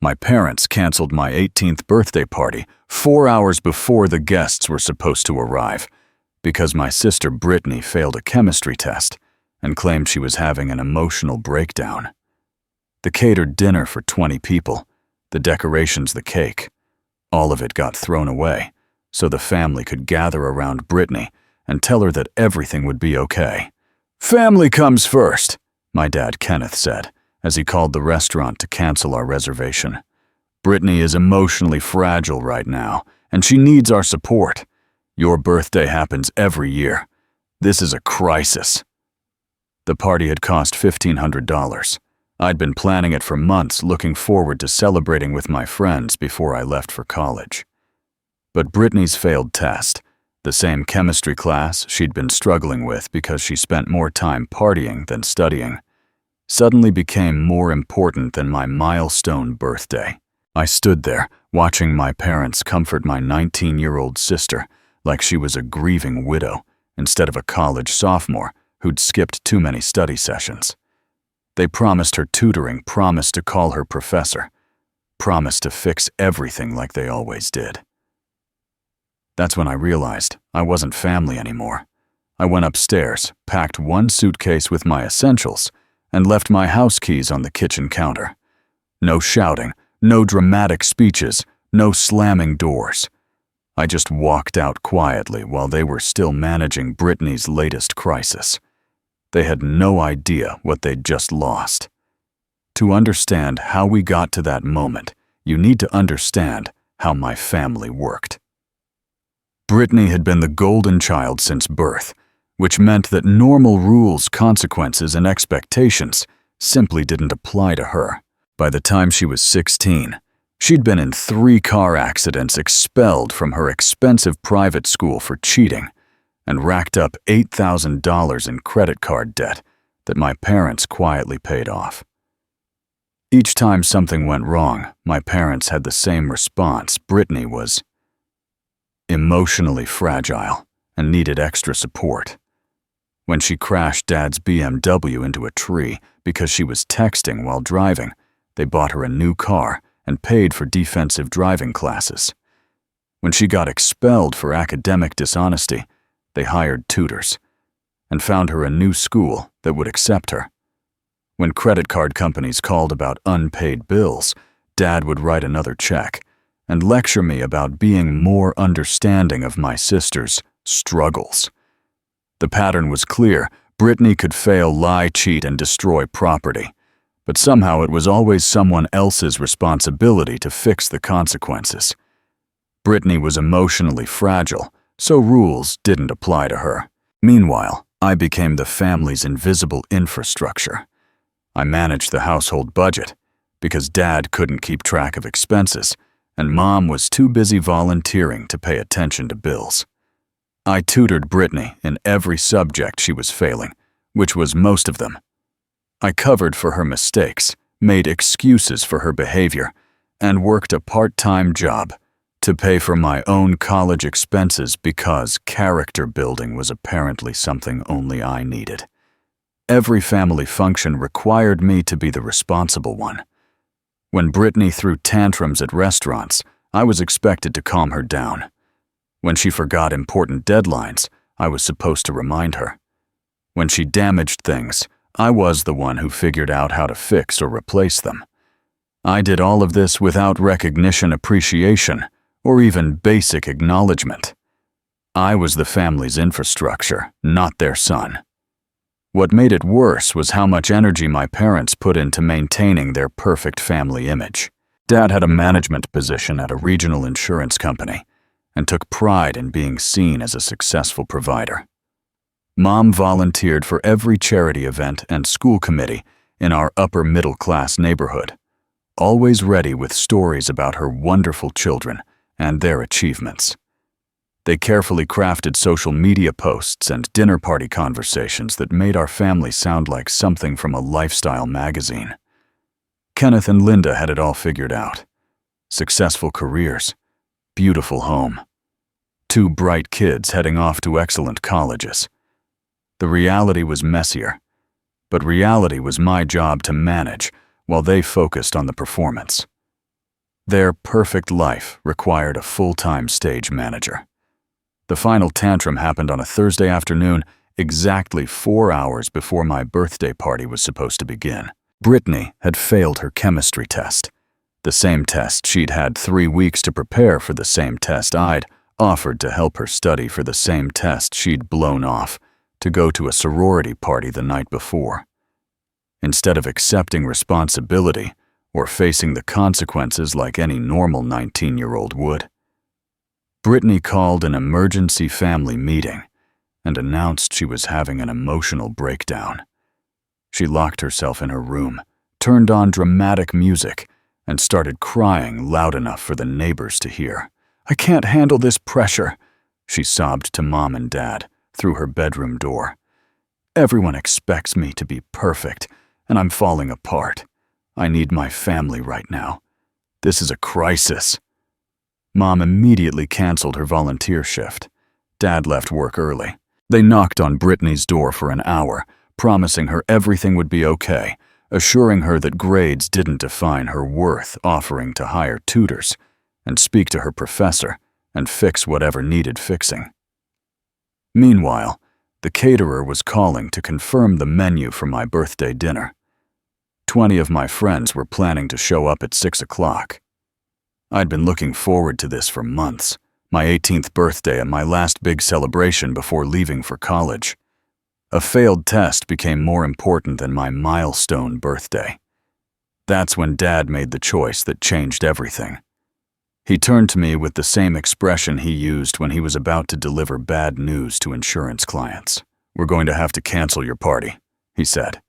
My parents canceled my 18th birthday party 4 hours before the guests were supposed to arrive because my sister Brittany failed a chemistry test and claimed she was having an emotional breakdown. The catered dinner for 20 people, the decorations, the cake, all of it got thrown away so the family could gather around Brittany and tell her that everything would be okay. "Family comes first," my dad Kenneth said as he called the restaurant to cancel our reservation. "Brittany is emotionally fragile right now, and she needs our support. Your birthday happens every year. This is a crisis." The party had cost $1,500. I'd been planning it for months, looking forward to celebrating with my friends before I left for college. But Brittany's failed test, the same chemistry class she'd been struggling with because she spent more time partying than studying, suddenly became more important than my milestone birthday. I stood there, watching my parents comfort my 19-year-old sister like she was a grieving widow instead of a college sophomore who'd skipped too many study sessions. They promised her tutoring, promised to call her professor, promised to fix everything like they always did. That's when I realized I wasn't family anymore. I went upstairs, packed one suitcase with my essentials, and left my house keys on the kitchen counter. No shouting, no dramatic speeches, no slamming doors. I just walked out quietly while they were still managing Brittany's latest crisis. They had no idea what they'd just lost. To understand how we got to that moment, you need to understand how my family worked. Brittany had been the golden child since birth, which meant that normal rules, consequences, and expectations simply didn't apply to her. By the time she was 16, she'd been in 3 car accidents, expelled from her expensive private school for cheating, and racked up $8,000 in credit card debt that my parents quietly paid off. Each time something went wrong, my parents had the same response. Brittany was emotionally fragile and needed extra support. When she crashed Dad's BMW into a tree because she was texting while driving, they bought her a new car and paid for defensive driving classes. When she got expelled for academic dishonesty, they hired tutors and found her a new school that would accept her. When credit card companies called about unpaid bills, Dad would write another check and lecture me about being more understanding of my sister's struggles. The pattern was clear. Brittany could fail, lie, cheat, and destroy property. But somehow it was always someone else's responsibility to fix the consequences. Brittany was emotionally fragile, so rules didn't apply to her. Meanwhile, I became the family's invisible infrastructure. I managed the household budget because Dad couldn't keep track of expenses, and Mom was too busy volunteering to pay attention to bills. I tutored Brittany in every subject she was failing, which was most of them. I covered for her mistakes, made excuses for her behavior, and worked a part-time job to pay for my own college expenses because character building was apparently something only I needed. Every family function required me to be the responsible one. When Brittany threw tantrums at restaurants, I was expected to calm her down. When she forgot important deadlines, I was supposed to remind her. When she damaged things, I was the one who figured out how to fix or replace them. I did all of this without recognition, appreciation, or even basic acknowledgement. I was the family's infrastructure, not their son. What made it worse was how much energy my parents put into maintaining their perfect family image. Dad had a management position at a regional insurance company and took pride in being seen as a successful provider. Mom volunteered for every charity event and school committee in our upper-middle-class neighborhood, always ready with stories about her wonderful children and their achievements. They carefully crafted social media posts and dinner party conversations that made our family sound like something from a lifestyle magazine. Kenneth and Linda had it all figured out. Successful careers, beautiful home, 2 bright kids heading off to excellent colleges. The reality was messier, but reality was my job to manage while they focused on the performance. Their perfect life required a full-time stage manager. The final tantrum happened on a Thursday afternoon, exactly 4 hours before my birthday party was supposed to begin. Brittany had failed her chemistry test, the same test she'd had 3 weeks to prepare for the same test I'd offered to help her study for the same test she'd blown off to go to a sorority party the night before. Instead of accepting responsibility or facing the consequences like any normal 19-year-old would, Brittany called an emergency family meeting and announced she was having an emotional breakdown. She locked herself in her room, turned on dramatic music, and started crying loud enough for the neighbors to hear. "I can't handle this pressure," she sobbed to Mom and Dad through her bedroom door. "Everyone expects me to be perfect, and I'm falling apart. I need my family right now. This is a crisis." Mom immediately canceled her volunteer shift. Dad left work early. They knocked on Brittany's door for an hour, promising her everything would be okay, assuring her that grades didn't define her worth, offering to hire tutors and speak to her professor and fix whatever needed fixing. Meanwhile, the caterer was calling to confirm the menu for my birthday dinner. 20 of my friends were planning to show up at 6 o'clock. I'd been looking forward to this for months, my 18th birthday and my last big celebration before leaving for college. A failed test became more important than my milestone birthday. That's when Dad made the choice that changed everything. He turned to me with the same expression he used when he was about to deliver bad news to insurance clients. "We're going to have to cancel your party," he said.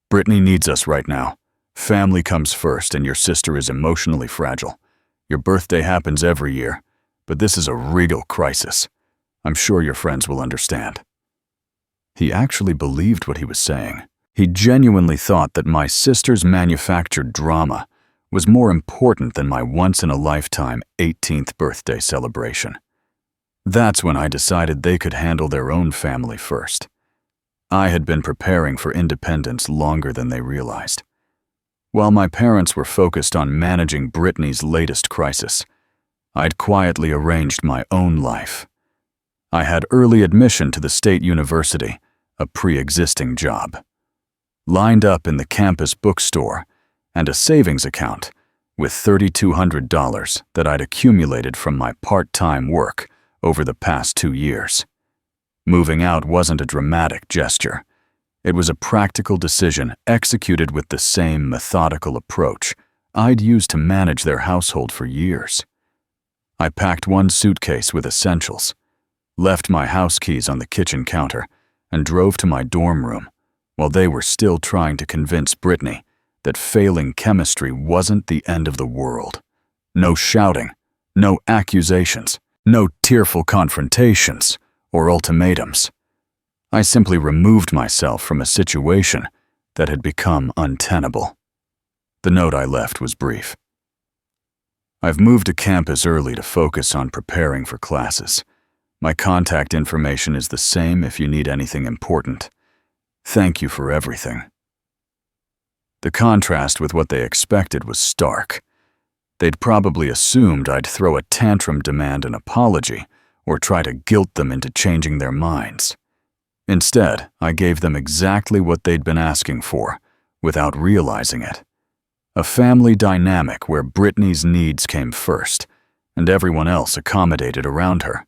"Brittany needs us right now. Family comes first, and your sister is emotionally fragile. Your birthday happens every year, but this is a real crisis. I'm sure your friends will understand." He actually believed what he was saying. He genuinely thought that my sister's manufactured drama was more important than my once-in-a-lifetime 18th birthday celebration. That's when I decided they could handle their own family first. I had been preparing for independence longer than they realized. While my parents were focused on managing Brittany's latest crisis, I'd quietly arranged my own life. I had early admission to the state university, a pre-existing job, lined up in the campus bookstore, and a savings account with $3,200 that I'd accumulated from my part-time work over the past 2 years. Moving out wasn't a dramatic gesture. It was a practical decision executed with the same methodical approach I'd used to manage their household for years. I packed one suitcase with essentials, left my house keys on the kitchen counter, and drove to my dorm room while they were still trying to convince Brittany that failing chemistry wasn't the end of the world. No shouting, no accusations, no tearful confrontations or ultimatums. I simply removed myself from a situation that had become untenable. The note I left was brief. "I've moved to campus early to focus on preparing for classes. My contact information is the same if you need anything important. Thank you for everything." The contrast with what they expected was stark. They'd probably assumed I'd throw a tantrum, demand an apology, or try to guilt them into changing their minds. Instead, I gave them exactly what they'd been asking for, without realizing it. A family dynamic where Brittany's needs came first, and everyone else accommodated around her.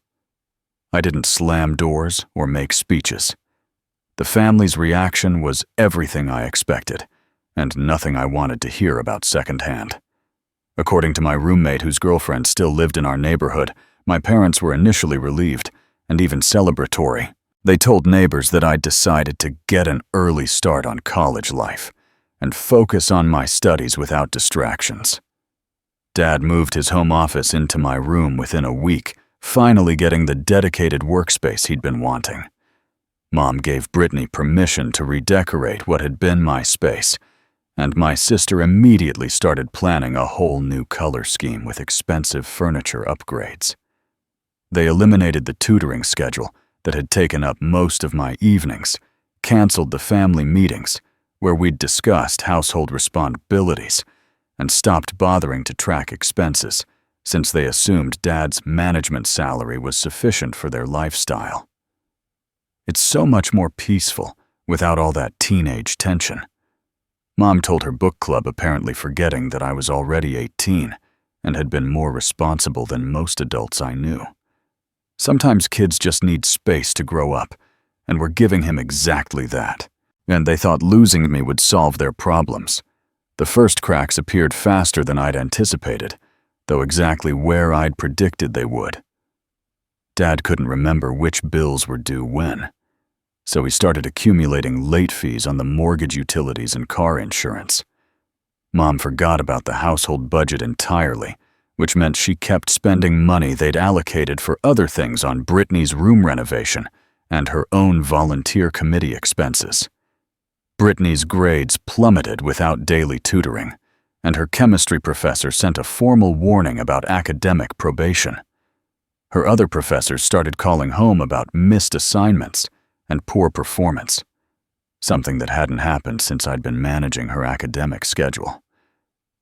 I didn't slam doors or make speeches. The family's reaction was everything I expected, and nothing I wanted to hear about secondhand. According to my roommate, whose girlfriend still lived in our neighborhood, my parents were initially relieved, and even celebratory. They told neighbors that I'd decided to get an early start on college life and focus on my studies without distractions. Dad moved his home office into my room within a week, finally getting the dedicated workspace he'd been wanting. Mom gave Brittany permission to redecorate what had been my space, and my sister immediately started planning a whole new color scheme with expensive furniture upgrades. They eliminated the tutoring schedule that had taken up most of my evenings, canceled the family meetings where we'd discussed household responsibilities, and stopped bothering to track expenses, since they assumed Dad's management salary was sufficient for their lifestyle. It's so much more peaceful without all that teenage tension. Mom told her book club, apparently forgetting that I was already 18 and had been more responsible than most adults I knew. Sometimes kids just need space to grow up, and we're giving him exactly that. And they thought losing me would solve their problems. The first cracks appeared faster than I'd anticipated, though exactly where I'd predicted they would. Dad couldn't remember which bills were due when, so he started accumulating late fees on the mortgage, utilities, and car insurance. Mom forgot about the household budget entirely, which meant she kept spending money they'd allocated for other things on Brittany's room renovation and her own volunteer committee expenses. Brittany's grades plummeted without daily tutoring, and her chemistry professor sent a formal warning about academic probation. Her other professors started calling home about missed assignments and poor performance, something that hadn't happened since I'd been managing her academic schedule.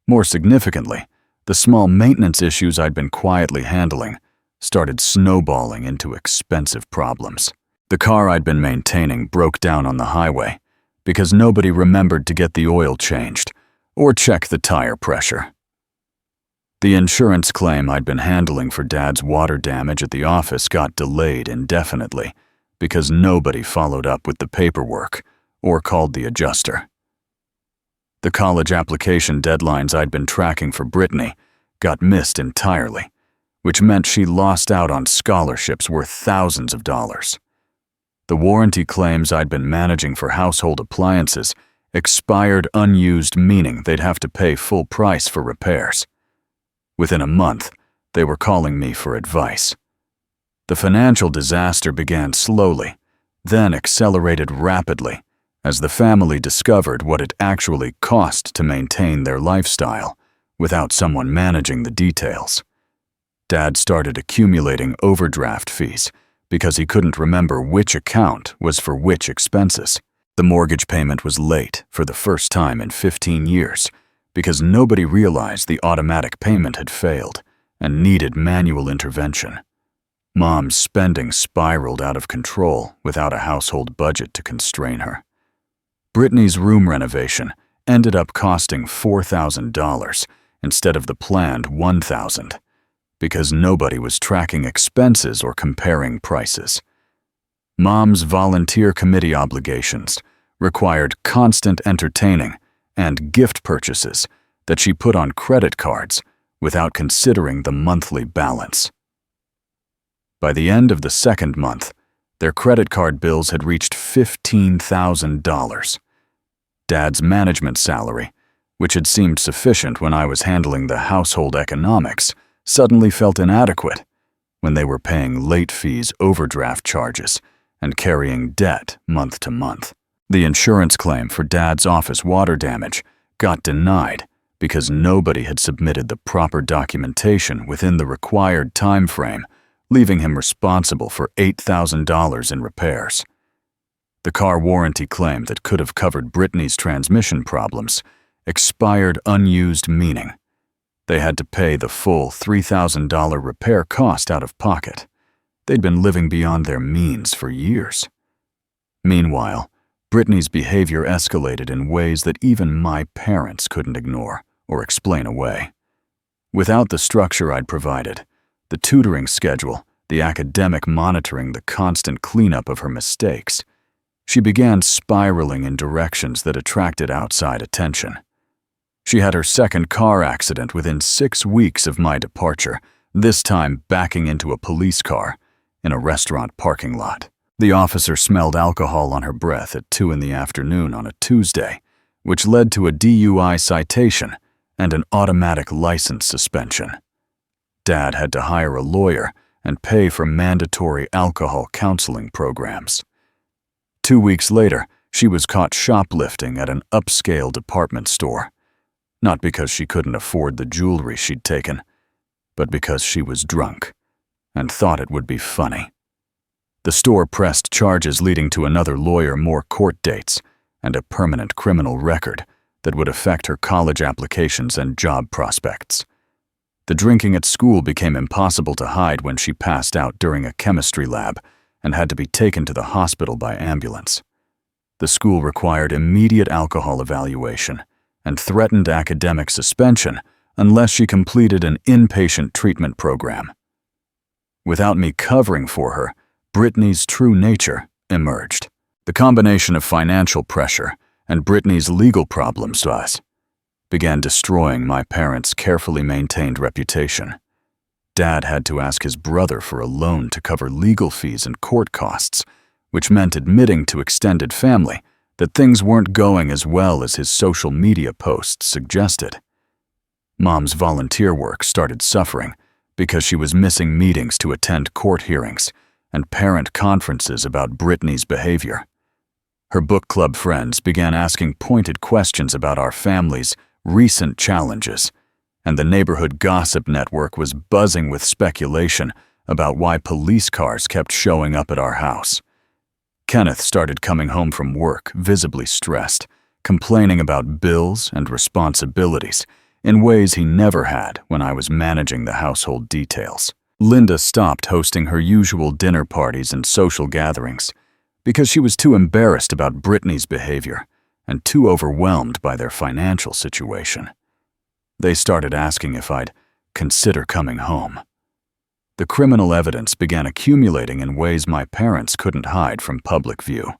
More significantly, the small maintenance issues I'd been quietly handling started snowballing into expensive problems. The car I'd been maintaining broke down on the highway because nobody remembered to get the oil changed or check the tire pressure. The insurance claim I'd been handling for Dad's water damage at the office got delayed indefinitely because nobody followed up with the paperwork or called the adjuster. The college application deadlines I'd been tracking for Brittany got missed entirely, which meant she lost out on scholarships worth thousands of dollars. The warranty claims I'd been managing for household appliances expired unused, meaning they'd have to pay full price for repairs. Within a month, they were calling me for advice. The financial disaster began slowly, then accelerated rapidly as the family discovered what it actually cost to maintain their lifestyle without someone managing the details. Dad started accumulating overdraft fees because he couldn't remember which account was for which expenses. The mortgage payment was late for the first time in 15 years because nobody realized the automatic payment had failed and needed manual intervention. Mom's spending spiraled out of control without a household budget to constrain her. Brittany's room renovation ended up costing $4,000 instead of the planned $1,000 because nobody was tracking expenses or comparing prices. Mom's volunteer committee obligations required constant entertaining and gift purchases that she put on credit cards without considering the monthly balance. By the end of the second month, their credit card bills had reached $15,000. Dad's management salary, which had seemed sufficient when I was handling the household economics, suddenly felt inadequate when they were paying late fees, overdraft charges, and carrying debt month to month. The insurance claim for Dad's office water damage got denied because nobody had submitted the proper documentation within the required time frame, leaving him responsible for $8,000 in repairs. The car warranty claim that could have covered Brittany's transmission problems expired unused, meaning they had to pay the full $3,000 repair cost out of pocket. They'd been living beyond their means for years. Meanwhile, Brittany's behavior escalated in ways that even my parents couldn't ignore or explain away. Without the structure I'd provided, the tutoring schedule, the academic monitoring, the constant cleanup of her mistakes, she began spiraling in directions that attracted outside attention. She had her second car accident within 6 weeks of my departure, this time backing into a police car in a restaurant parking lot. The officer smelled alcohol on her breath at 2 p.m. on a Tuesday, which led to a DUI citation and an automatic license suspension. Dad had to hire a lawyer and pay for mandatory alcohol counseling programs. 2 weeks later, she was caught shoplifting at an upscale department store, not because she couldn't afford the jewelry she'd taken, but because she was drunk and thought it would be funny. The store pressed charges leading to another lawyer, more court dates, and a permanent criminal record that would affect her college applications and job prospects. The drinking at school became impossible to hide when she passed out during a chemistry lab and had to be taken to the hospital by ambulance. The school required immediate alcohol evaluation and threatened academic suspension unless she completed an inpatient treatment program. Without me covering for her, Brittany's true nature emerged. The combination of financial pressure and Brittany's legal problems began destroying my parents' carefully maintained reputation. Dad had to ask his brother for a loan to cover legal fees and court costs, which meant admitting to extended family that things weren't going as well as his social media posts suggested. Mom's volunteer work started suffering because she was missing meetings to attend court hearings and parent conferences about Brittany's behavior. Her book club friends began asking pointed questions about our family's recent challenges, and the neighborhood gossip network was buzzing with speculation about why police cars kept showing up at our house. Kenneth started coming home from work visibly stressed, complaining about bills and responsibilities in ways he never had when I was managing the household details. Linda stopped hosting her usual dinner parties and social gatherings because she was too embarrassed about Brittany's behavior and too overwhelmed by their financial situation. They started asking if I'd consider coming home. The criminal evidence began accumulating in ways my parents couldn't hide from public view.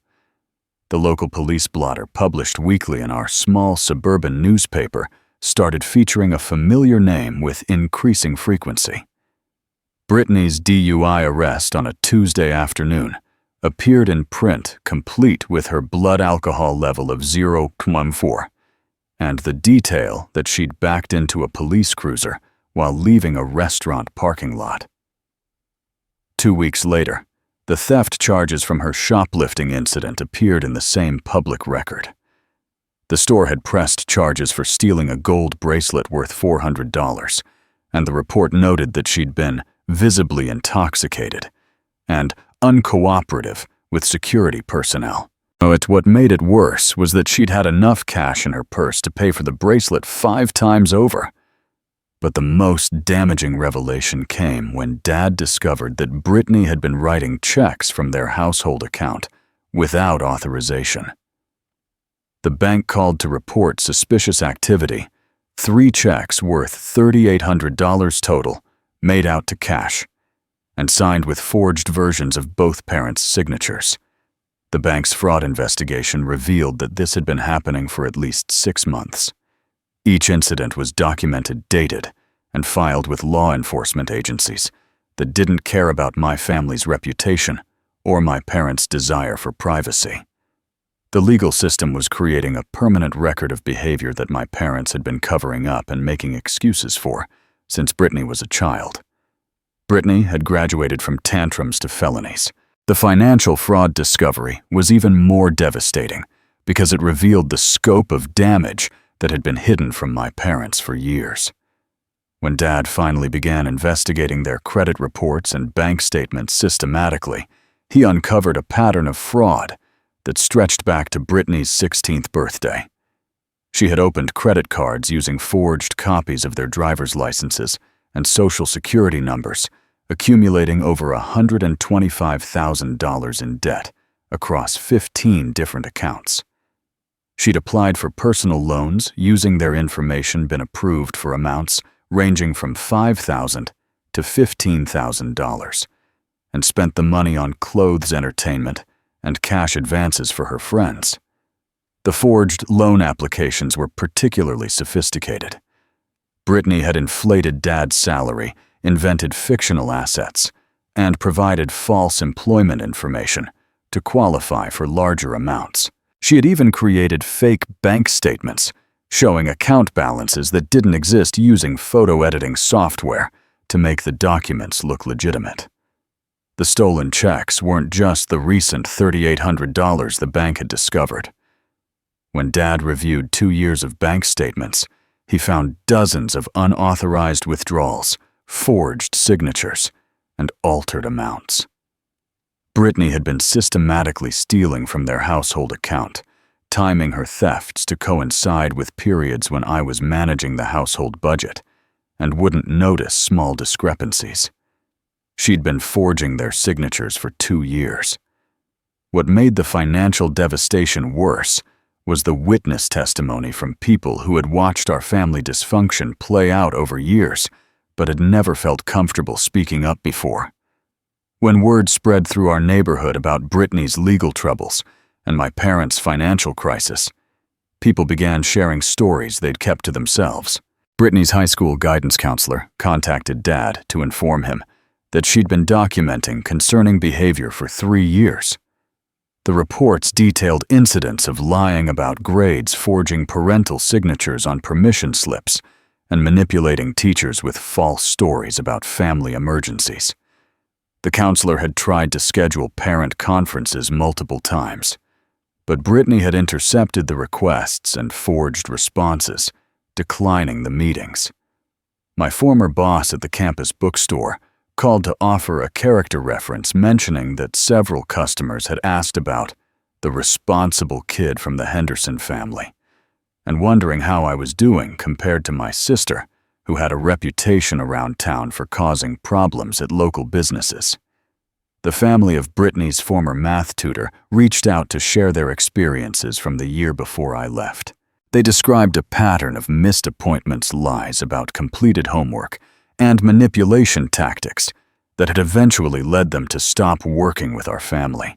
The local police blotter published weekly in our small suburban newspaper started featuring a familiar name with increasing frequency. Brittany's DUI arrest on a Tuesday afternoon appeared in print complete with her blood alcohol level of 0.14 and the detail that she'd backed into a police cruiser while leaving a restaurant parking lot. 2 weeks later, the theft charges from her shoplifting incident appeared in the same public record. The store had pressed charges for stealing a gold bracelet worth $400, and the report noted that she'd been visibly intoxicated and uncooperative with security personnel. What made it worse was that she'd had enough cash in her purse to pay for the bracelet 5 times over. But the most damaging revelation came when Dad discovered that Brittany had been writing checks from their household account without authorization. The bank called to report suspicious activity. 3 checks worth $3,800 total, made out to cash, and signed with forged versions of both parents' signatures. The bank's fraud investigation revealed that this had been happening for at least 6 months. Each incident was documented, dated, and filed with law enforcement agencies that didn't care about my family's reputation or my parents' desire for privacy. The legal system was creating a permanent record of behavior that my parents had been covering up and making excuses for since Brittany was a child. Brittany had graduated from tantrums to felonies. The financial fraud discovery was even more devastating because it revealed the scope of damage that had been hidden from my parents for years. When Dad finally began investigating their credit reports and bank statements systematically, he uncovered a pattern of fraud that stretched back to Brittany's 16th birthday. She had opened credit cards using forged copies of their driver's licenses and social security numbers, accumulating over $125,000 in debt across 15 different accounts. She'd applied for personal loans using their information been approved for amounts ranging from $5,000 to $15,000, and spent the money on clothes, entertainment, and cash advances for her friends. The forged loan applications were particularly sophisticated. Brittany had inflated Dad's salary, invented fictional assets, and provided false employment information to qualify for larger amounts. She had even created fake bank statements showing account balances that didn't exist using photo editing software to make the documents look legitimate. The stolen checks weren't just the recent $3,800 the bank had discovered. When Dad reviewed 2 years of bank statements, he found dozens of unauthorized withdrawals, forged signatures, and altered amounts. Brittany had been systematically stealing from their household account, timing her thefts to coincide with periods when I was managing the household budget, and wouldn't notice small discrepancies. She'd been forging their signatures for 2 years. What made the financial devastation worse was the witness testimony from people who had watched our family dysfunction play out over years, but had never felt comfortable speaking up before. When word spread through our neighborhood about Brittany's legal troubles and my parents' financial crisis, people began sharing stories they'd kept to themselves. Brittany's high school guidance counselor contacted Dad to inform him that she'd been documenting concerning behavior for 3 years. The reports detailed incidents of lying about grades, forging parental signatures on permission slips, and manipulating teachers with false stories about family emergencies. The counselor had tried to schedule parent conferences multiple times, but Brittany had intercepted the requests and forged responses, declining the meetings. My former boss at the campus bookstore called to offer a character reference mentioning that several customers had asked about the responsible kid from the Henderson family, and wondering how I was doing compared to my sister, who had a reputation around town for causing problems at local businesses. The family of Brittany's former math tutor reached out to share their experiences from the year before I left. They described a pattern of missed appointments, lies about completed homework, and manipulation tactics that had eventually led them to stop working with our family.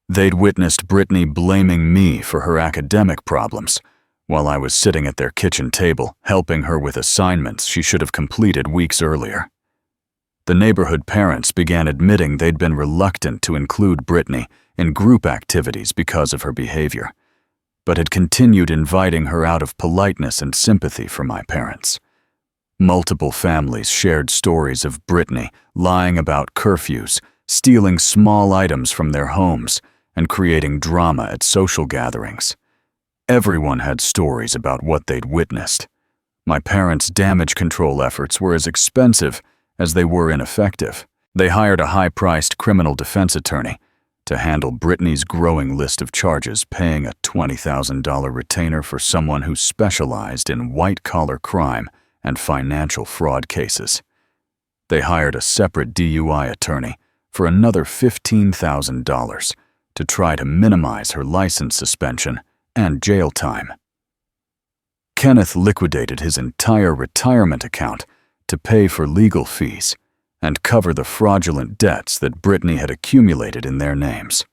They'd witnessed Brittany blaming me for her academic problems, while I was sitting at their kitchen table helping her with assignments she should have completed weeks earlier. The neighborhood parents began admitting they'd been reluctant to include Brittany in group activities because of her behavior, but had continued inviting her out of politeness and sympathy for my parents. Multiple families shared stories of Brittany lying about curfews, stealing small items from their homes, and creating drama at social gatherings. Everyone had stories about what they'd witnessed. My parents' damage control efforts were as expensive as they were ineffective. They hired a high-priced criminal defense attorney to handle Brittany's growing list of charges, paying a $20,000 retainer for someone who specialized in white-collar crime and financial fraud cases. They hired a separate DUI attorney for another $15,000 to try to minimize her license suspension and jail time. Kenneth liquidated his entire retirement account to pay for legal fees and cover the fraudulent debts that Brittany had accumulated in their names.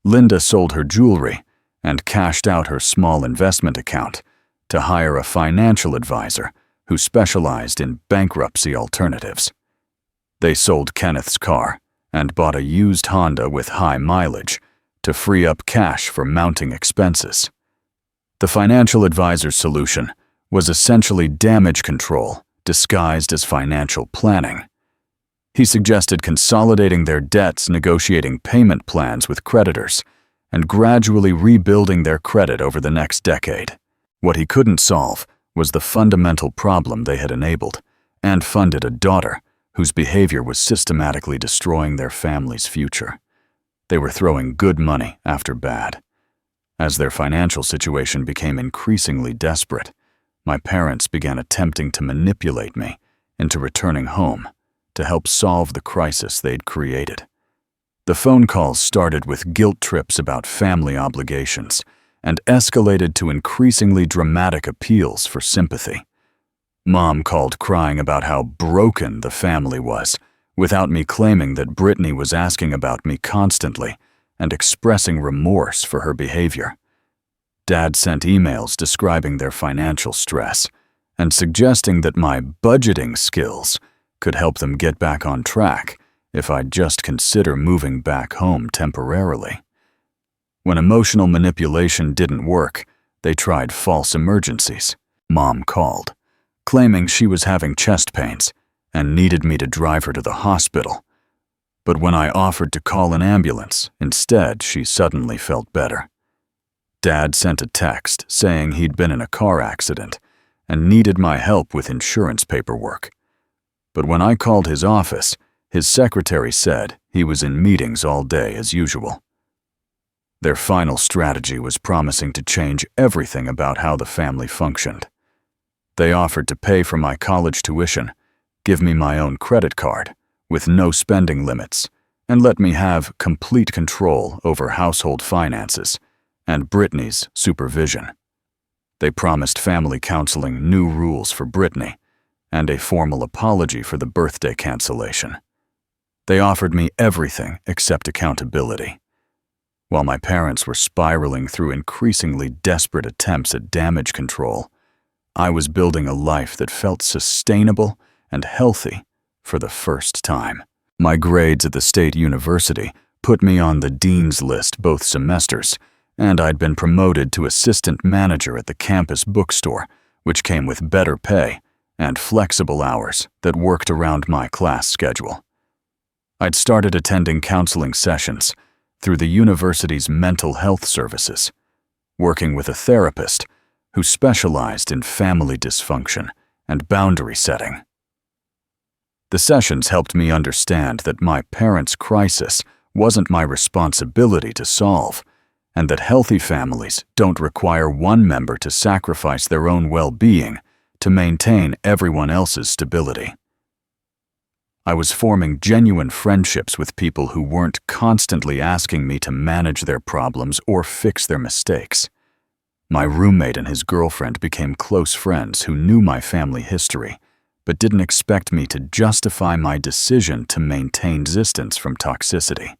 Linda sold her jewelry and cashed out her small investment account to hire a financial advisor who specialized in bankruptcy alternatives. They sold Kenneth's car and bought a used Honda with high mileage to free up cash for mounting expenses. The financial advisor's solution was essentially damage control disguised as financial planning. He suggested consolidating their debts, negotiating payment plans with creditors, and gradually rebuilding their credit over the next decade. What he couldn't solve was the fundamental problem they had enabled, and funded a daughter whose behavior was systematically destroying their family's future. They were throwing good money after bad. As their financial situation became increasingly desperate, my parents began attempting to manipulate me into returning home to help solve the crisis they'd created. The phone calls started with guilt trips about family obligations and escalated to increasingly dramatic appeals for sympathy. Mom called crying about how broken the family was, without me claiming that Brittany was asking about me constantly and expressing remorse for her behavior. Dad sent emails describing their financial stress and suggesting that my budgeting skills could help them get back on track if I'd just consider moving back home temporarily. When emotional manipulation didn't work, they tried false emergencies. Mom called, claiming she was having chest pains and needed me to drive her to the hospital. But when I offered to call an ambulance, instead she suddenly felt better. Dad sent a text saying he'd been in a car accident and needed my help with insurance paperwork. But when I called his office, his secretary said he was in meetings all day as usual. Their final strategy was promising to change everything about how the family functioned. They offered to pay for my college tuition, give me my own credit card, with no spending limits, and let me have complete control over household finances and Brittany's supervision. They promised family counseling, new rules for Brittany, and a formal apology for the birthday cancellation. They offered me everything except accountability. While my parents were spiraling through increasingly desperate attempts at damage control, I was building a life that felt sustainable and healthy for the first time. My grades at the state university put me on the dean's list both semesters, and I'd been promoted to assistant manager at the campus bookstore, which came with better pay and flexible hours that worked around my class schedule. I'd started attending counseling sessions through the university's mental health services, working with a therapist who specialized in family dysfunction and boundary setting. The sessions helped me understand that my parents' crisis wasn't my responsibility to solve, and that healthy families don't require one member to sacrifice their own well-being to maintain everyone else's stability. I was forming genuine friendships with people who weren't constantly asking me to manage their problems or fix their mistakes. My roommate and his girlfriend became close friends who knew my family history, but didn't expect me to justify my decision to maintain distance from toxicity.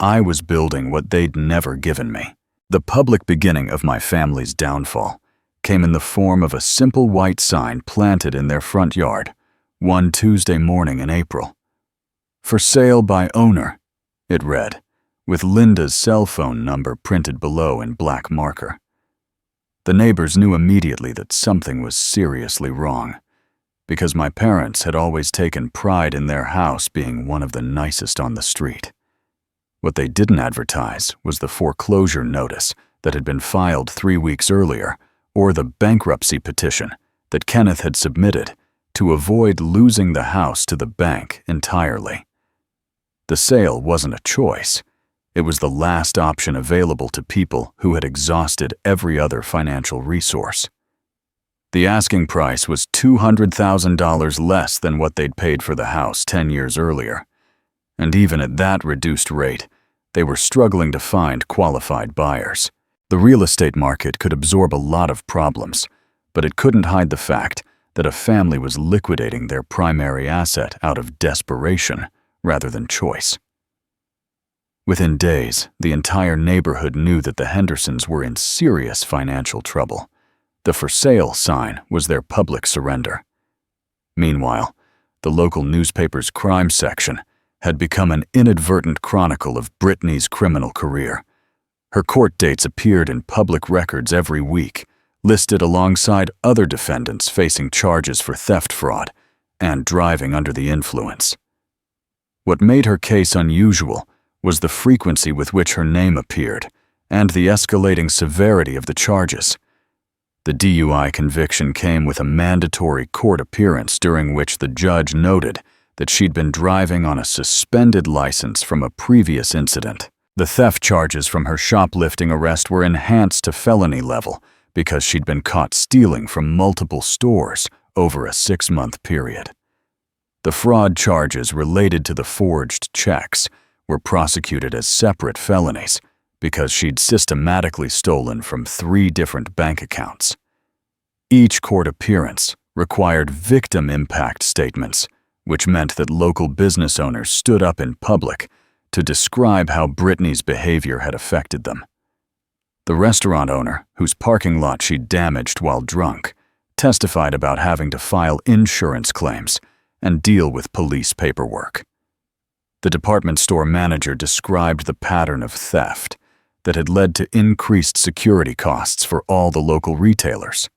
I was building what they'd never given me. The public beginning of my family's downfall came in the form of a simple white sign planted in their front yard one Tuesday morning in April. "For sale by owner," it read, with Linda's cell phone number printed below in black marker. The neighbors knew immediately that something was seriously wrong, because my parents had always taken pride in their house being one of the nicest on the street. What they didn't advertise was the foreclosure notice that had been filed 3 weeks earlier, or the bankruptcy petition that Kenneth had submitted to avoid losing the house to the bank entirely. The sale wasn't a choice. It was the last option available to people who had exhausted every other financial resource. The asking price was $200,000 less than what they'd paid for the house 10 years earlier. And even at that reduced rate, they were struggling to find qualified buyers. The real estate market could absorb a lot of problems, but it couldn't hide the fact that a family was liquidating their primary asset out of desperation rather than choice. Within days, the entire neighborhood knew that the Hendersons were in serious financial trouble. The "for sale" sign was their public surrender. Meanwhile, the local newspaper's crime section had become an inadvertent chronicle of Brittany's criminal career. Her court dates appeared in public records every week, listed alongside other defendants facing charges for theft fraud and driving under the influence. What made her case unusual was the frequency with which her name appeared and the escalating severity of the charges. The DUI conviction came with a mandatory court appearance during which the judge noted that she'd been driving on a suspended license from a previous incident. The theft charges from her shoplifting arrest were enhanced to felony level because she'd been caught stealing from multiple stores over a 6-month period. The fraud charges related to the forged checks were prosecuted as separate felonies because she'd systematically stolen from 3 different bank accounts. Each court appearance required victim impact statements, which meant that local business owners stood up in public to describe how Brittany's behavior had affected them. The restaurant owner, whose parking lot she'd damaged while drunk, testified about having to file insurance claims and deal with police paperwork. The department store manager described the pattern of theft that had led to increased security costs for all the local retailers.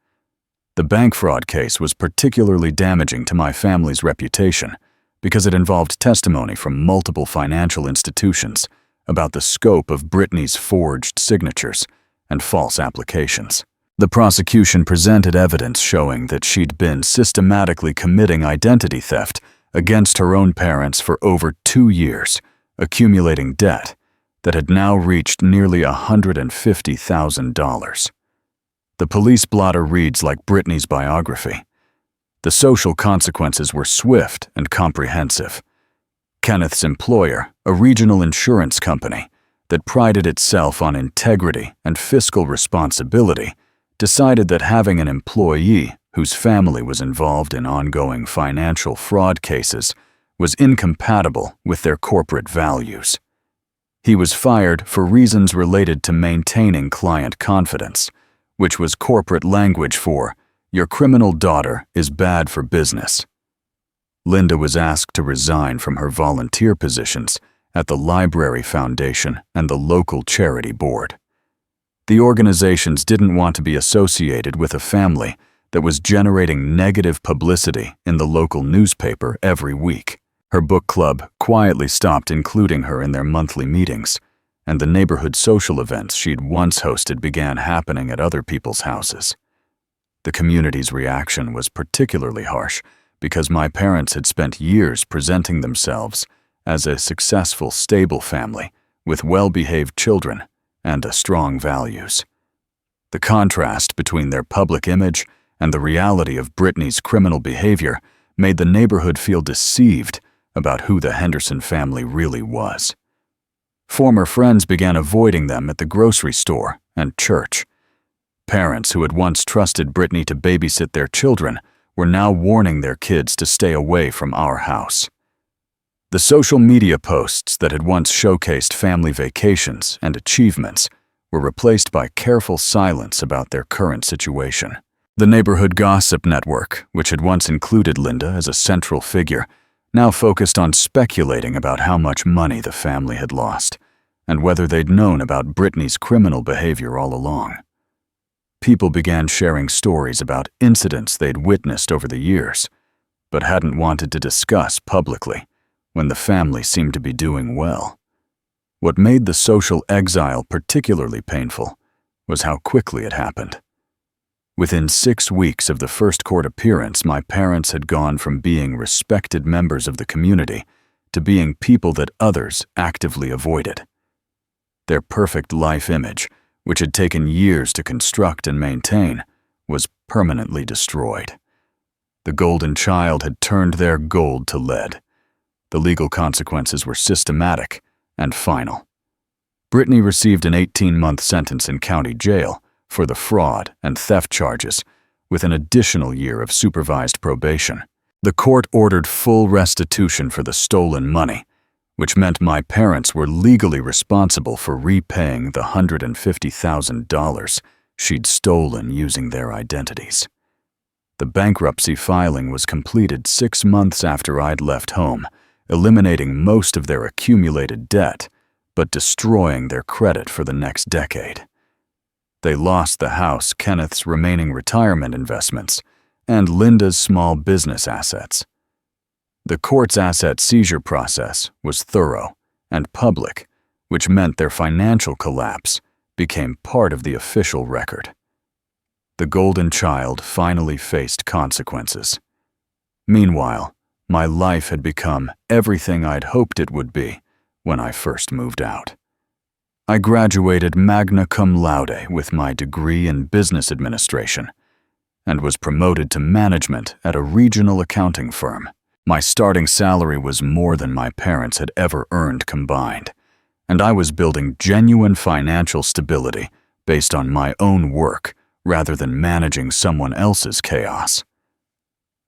The bank fraud case was particularly damaging to my family's reputation because it involved testimony from multiple financial institutions about the scope of Brittany's forged signatures and false applications. The prosecution presented evidence showing that she'd been systematically committing identity theft against her own parents for over 2 years, accumulating debt, that had now reached nearly $150,000. The police blotter reads like Brittany's biography. The social consequences were swift and comprehensive. Kenneth's employer, a regional insurance company that prided itself on integrity and fiscal responsibility, decided that having an employee whose family was involved in ongoing financial fraud cases was incompatible with their corporate values. He was fired for reasons related to maintaining client confidence, which was corporate language for, "Your criminal daughter is bad for business." Linda was asked to resign from her volunteer positions at the Library Foundation and the local charity board. The organizations didn't want to be associated with a family that was generating negative publicity in the local newspaper every week. Her book club quietly stopped including her in their monthly meetings, and the neighborhood social events she'd once hosted began happening at other people's houses. The community's reaction was particularly harsh because my parents had spent years presenting themselves as a successful, stable family with well-behaved children and strong values. The contrast between their public image and the reality of Brittany's criminal behavior made the neighborhood feel deceived about who the Henderson family really was. Former friends began avoiding them at the grocery store and church. Parents who had once trusted Brittany to babysit their children were now warning their kids to stay away from our house. The social media posts that had once showcased family vacations and achievements were replaced by careful silence about their current situation. The neighborhood gossip network, which had once included Linda as a central figure, now focused on speculating about how much money the family had lost and whether they'd known about Brittany's criminal behavior all along. People began sharing stories about incidents they'd witnessed over the years, but hadn't wanted to discuss publicly when the family seemed to be doing well. What made the social exile particularly painful was how quickly it happened. Within 6 weeks of the first court appearance, my parents had gone from being respected members of the community to being people that others actively avoided. Their perfect life image, which had taken years to construct and maintain, was permanently destroyed. The golden child had turned their gold to lead. The legal consequences were systematic and final. Brittany received an 18-month sentence in county jail for the fraud and theft charges, with an additional year of supervised probation. The court ordered full restitution for the stolen money, which meant my parents were legally responsible for repaying the $150,000 she'd stolen using their identities. The bankruptcy filing was completed 6 months after I'd left home, eliminating most of their accumulated debt, but destroying their credit for the next decade. They lost the house, Kenneth's remaining retirement investments, and Linda's small business assets. The court's asset seizure process was thorough and public, which meant their financial collapse became part of the official record. The golden child finally faced consequences. Meanwhile, my life had become everything I'd hoped it would be when I first moved out. I graduated magna cum laude with my degree in business administration and was promoted to management at a regional accounting firm. My starting salary was more than my parents had ever earned combined, and I was building genuine financial stability based on my own work rather than managing someone else's chaos.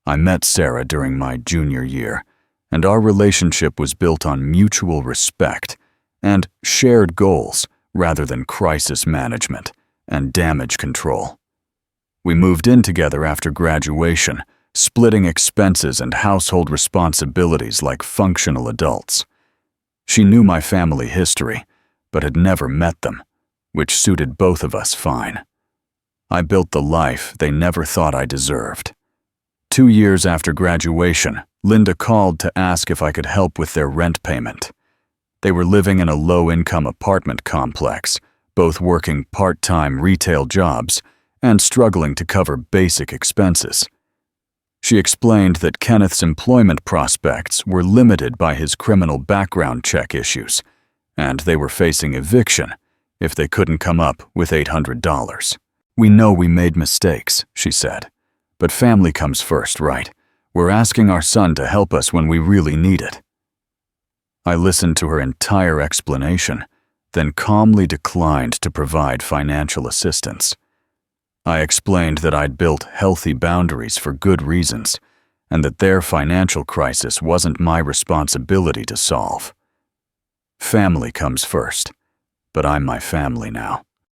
I met Sarah during my junior year, and our relationship was built on mutual respect and shared goals rather than crisis management and damage control. We moved in together after graduation, splitting expenses and household responsibilities like functional adults. She knew my family history, but had never met them, which suited both of us fine. I built the life they never thought I deserved. 2 years after graduation, Linda called to ask if I could help with their rent payment. They were living in a low-income apartment complex, both working part-time retail jobs and struggling to cover basic expenses. She explained that Kenneth's employment prospects were limited by his criminal background check issues, and they were facing eviction if they couldn't come up with $800. "We know we made mistakes," she said, "but family comes first, right? We're asking our son to help us when we really need it." I listened to her entire explanation, then calmly declined to provide financial assistance. I explained that I'd built healthy boundaries for good reasons, and that their financial crisis wasn't my responsibility to solve. Family comes first, but I'm my family now.